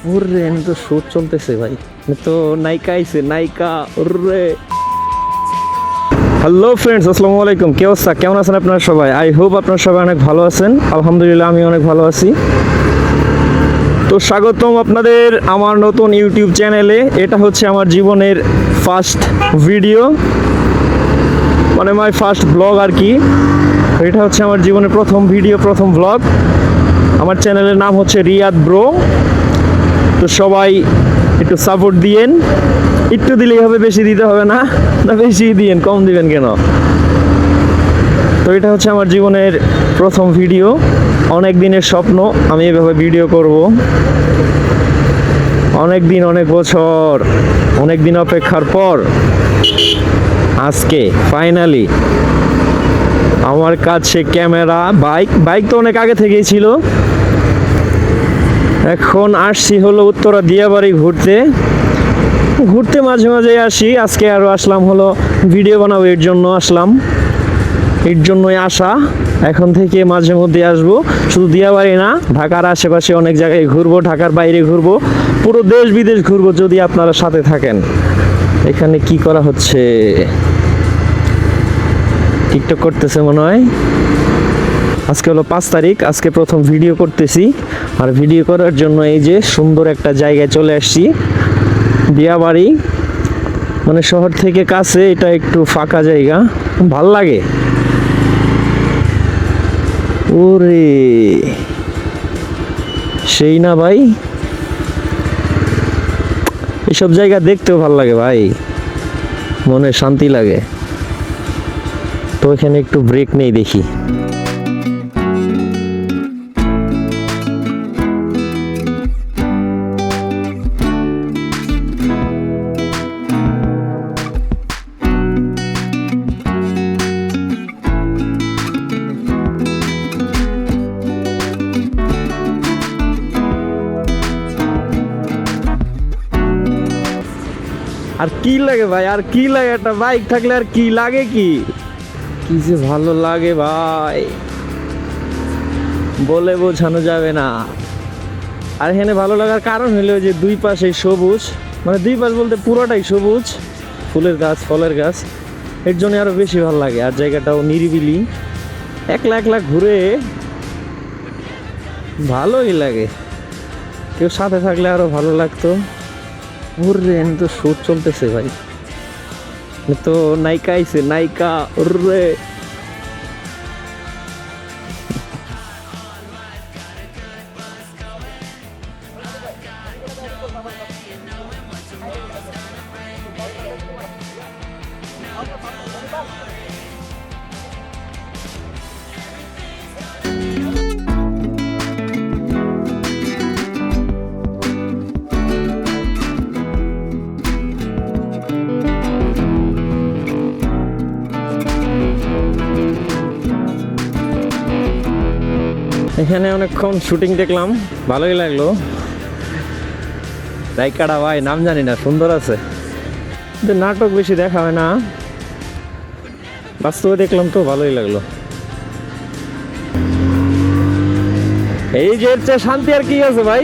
ওরে এনে তো শুট চলতেছে ভাই, তো নায়িকা আইছে নায়িকা। ওরে হ্যালো ফ্রেন্ডস, আসসালামু আলাইকুম। কি অবস্থা, কেমন আছেন আপনারা সবাই? আই হোপ আপনারা সবাই অনেক ভালো আছেন। আলহামদুলিল্লাহ আমি অনেক ভালো আছি। তো স্বাগতম আপনাদের আমার নতুন ইউটিউব চ্যানেলে। এটা হচ্ছে আমার জীবনের ফার্স্ট ভিডিও, মানে মাই ফার্স্ট ব্লগ আর কি। এটা হচ্ছে আমার জীবনের প্রথম ভিডিও, প্রথম ব্লগ। আমার চ্যানেলের নাম হচ্ছে রিয়াদ ব্রো। তো সবাই একটু সাপোর্ট দিয়েন, একটু দিলেই হবে, বেশি দিতে হবে না। না বেশি দিয়েন, কম দিবেন কেন? তো এটা হচ্ছে আমার জীবনের প্রথম ভিডিও। অনেক দিনের স্বপ্ন আমি এভাবে ভিডিও করব। অনেক দিন, অনেক বছর, অনেক দিন অপেক্ষার পর আজকে ফাইনালি আমার কাছে ক্যামেরা, বাইক তো অনেক আগে থেকেই ছিল। এখন আসছি হলো উত্তরা দিয়াবাড়ি ঘুরতে মাঝে মাঝে আসি। আজকে আরও আসলাম হলো ভিডিও বানাবো, এর জন্য আসলাম, এর জন্যই আসা। এখন থেকে মাঝে মধ্যে আসবো, শুধু দিয়াবাড়ি না, ঢাকার আশেপাশে অনেক জায়গায় ঘুরবো, ঢাকার বাইরে ঘুরবো, পুরো দেশ বিদেশ ঘুরবো যদি আপনারা সাথে থাকেন। এখানে কি করা হচ্ছে? টিকটক করতেছে মনে হয়। আজকে হলো 5 তারিখ, আজকে প্রথম ভিডিও করতেছি। আর ভিডিও করার জন্য এই যে সুন্দর একটা জায়গায় চলে আসছি, দিয়াবাড়ি। মানে শহর থেকে কাছে, এটা একটু ফাঁকা জায়গা, ভাল লাগে। ওরে সেই না ভাই, এসব জায়গা দেখতেও ভাল লাগে ভাই, মনে শান্তি লাগে। তো এখানে একটু ব্রেক নেই দেখি। আর কি লাগে ভাই, আর কি লাগে? একটা বাইক থাকলে আর কি লাগে? কি কি যে ভালো লাগে ভাই, বলে বোঝানো যাবে না। আর এখানে ভালো লাগার কারণ হলো যে দুই পাশে সবুজ, মানে দুই পাশ বলতে পুরোটাই সবুজ, ফুলের গাছ, ফলের গাছ, এর জন্য আরো বেশি ভালো লাগে। আর জায়গাটাও নিরিবিলি, একলা একলা ঘুরে ভালোই লাগে। কেউ সাথে থাকলে আরো ভালো লাগতো। ওরে এনে তো শুট চলতেছে ভাই, তো নায়িকা আইছে নায়িকা। ওরে এখানে অনেকক্ষণ শুটিং দেখলাম, ভালোই লাগলো। নায়িকাটা ভাই নাম জানি না, সুন্দর আছে। কিন্তু নাটক বেশি দেখা হয় না, বাস্তবে দেখলাম তো ভালোই লাগলো। এই যে এর চেয়ে শান্তি আর কি আছে ভাই?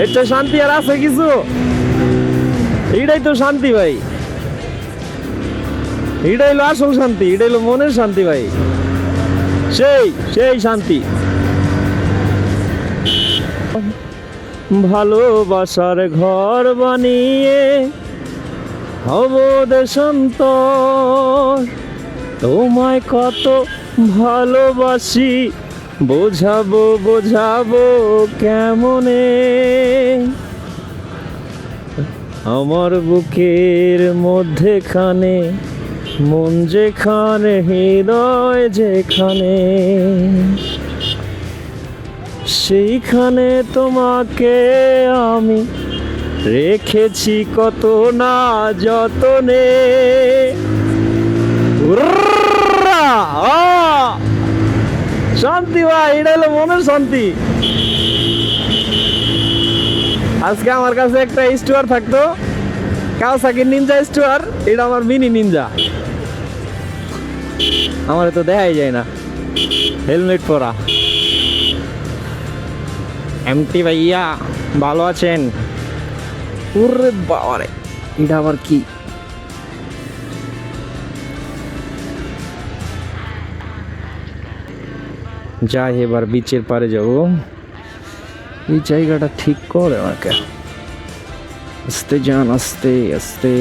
এর চেয়ে শান্তি আর আছে কিছু? এইটাই তো শান্তি ভাই, এটাই হলো আসল শান্তি, এটাই হলো মনের শান্তি ভাই, সেই সেই শান্তি। ভালোবাসার ঘর বানিয়ে হব দেশান্তর, তোমায় কত ভালোবাসি, বোঝাবো কেমনে। আমার বুকের মধ্যেখানে, মন যেখানে, হৃদয় যেখানে, সেইখানে তোমাকে আমি রেখেছি কত না যতনে। শান্তি ভাই, এটা হলো মনের শান্তি। আজকে আমার কাছে একটা স্টোয়ার থাকতো, কাওয়াসাকি নিনজা স্টোয়ার, এটা আমার মিনি নিনজা। আমার তো দেখাই যায় না, হেলমেট পরা। এমটি ভাইয়া ভালো আছেন? ওরে বাবারে, এটা আবার কি? যাই এবার বিচের পারে যাব। এই জায়গাটা ঠিক করে আমাকে। আস্তে যান, আস্তে আস্তে।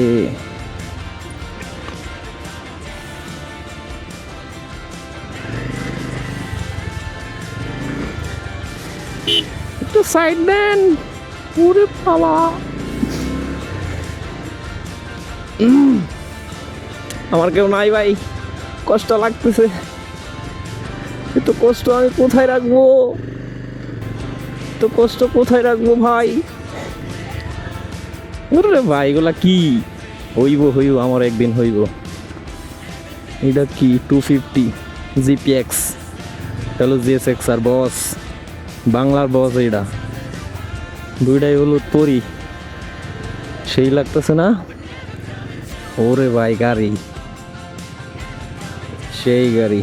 একটু সাইড দেন। ওরে বাবা, আমার কেউ নাই ভাই, কষ্ট লাগতেছে। এত কষ্ট আমি কোথায় রাখবো? তো কষ্ট কোথায় রাখবো ভাই? ওরে ভাই, এগুলা কি? হইব হইব, আমার একদিন হইব। এটা কি 250 জিপিএক্স? হলো জিএসএক্স আর বস, বাংলার বস। এটা দুইটাই হলুদ পরি, সেই লাগতেছে না? ওরে ভাই, গাড়ি, সেই গাড়ি।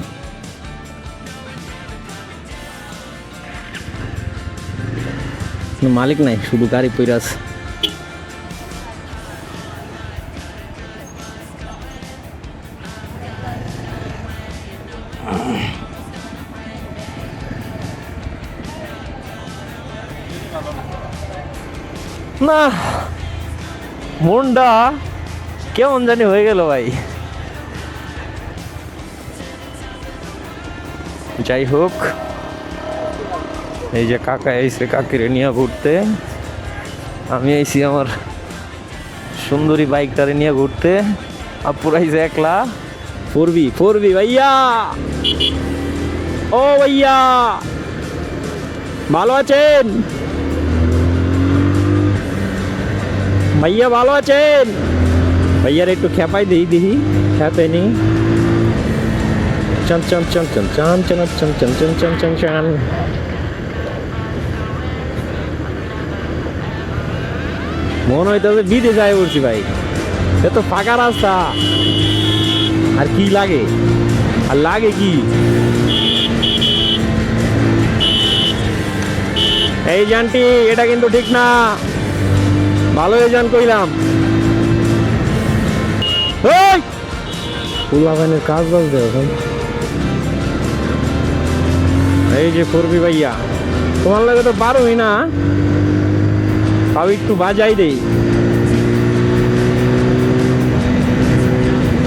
মালিক নাই, শুধু গাড়ি পইরা আছে। না, মনটা কেমন জানি হয়ে গেল ভাই। যাই হোক, এই যে কাকা এসে কাকিরে নিয়ে ঘুরতে, আমি আইছি আমার সুন্দরী বাইকটারে নিয়ে ঘুরতে। আপুরাইছে একলা। ফোরবি ভাইয়া, ও ভাইয়া, ভালো আছেন ভাইয়া? ভালো আছেন ভাইয়ার? একটু খেপাই দেখি খেপে নি। চান চান চান চান চান চান চান চান চান চান চান চান। মনে হইতেছে বিদে যায় উঠছি ভাই, এত ফাঁকা রাস্তা। আর কি লাগে? আর লাগে কি? এই জানটি, এটা কিন্তু ঠিক না। ভালো জান কইলাম। ফুল বাগানের কাজ বলতে এখন। এই যে করবি ভাইয়া, তোমার লাগে তো পারোই না, তাও একটু বাজাই দেই।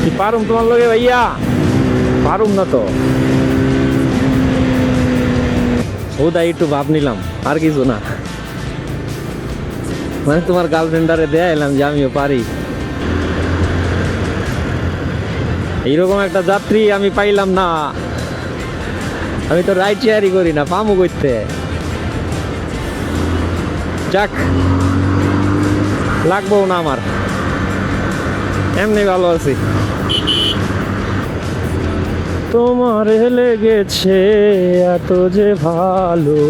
কি পারুম তোমার লগে ভাইয়া? পারুম না তো। ও দাই একটু ভাব নিলাম, আর কিছু না। মানে তোমার গার্লফ্রেন্ডারে দেয়া এলাম যে আমিও পারি। এইরকম একটা যাত্রী আমি পাইলাম না। আমি তো রাইড শেয়ারই করি না, পামু করতে। যাক, লাগবো না আমার, এমনি ভালো আছি। তোমার লেগেছে এত যে ভালো,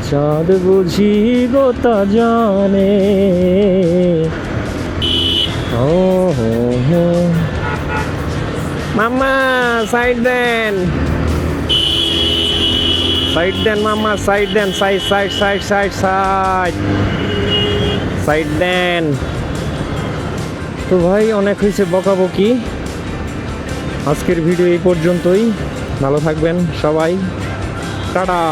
চাঁদ বুঝি গো তা জানে। ও হো হো, মামা সাইড দেন, সাইড দেন মামা, সাইড দেন, side side side side side side দেন। তো ভাই, অনেক হয়েছে বকাবকি। আজকের ভিডিও এই পর্যন্তই। ভালো থাকবেন সবাই, টাটা।